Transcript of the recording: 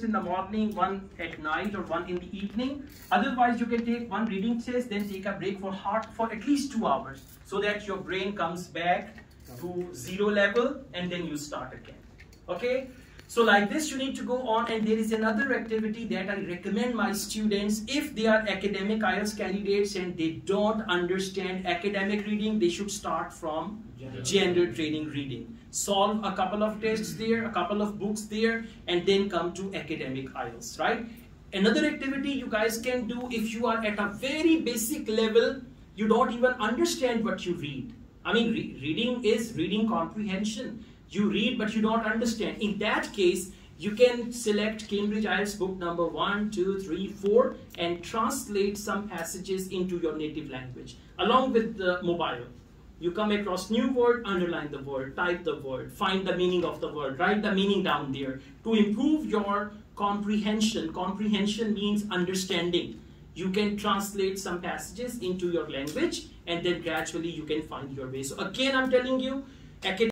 in the morning, one at night, or one in the evening. Otherwise, you can take one reading test, then take a break for at least 2 hours, so that your brain comes back to zero level, and then you start again. Okay? So like this, you need to go on, and there is another activity that I recommend my students. If they are academic IELTS candidates and they don't understand academic reading, they should start from general training reading. Solve a couple of tests there, a couple of books there, and then come to academic IELTS, right? Another activity you guys can do, if you are at a very basic level, you don't even understand what you read. I mean, reading is reading comprehension. You read, but you don't understand. In that case, you can select Cambridge IELTS book number 1, 2, 3, 4 and translate some passages into your native language along with the mobile. You come across new word, underline the word, type the word, find the meaning of the word, write the meaning down there to improve your comprehension. Comprehension means understanding. You can translate some passages into your language, and then gradually you can find your way. So again, I'm telling you, academic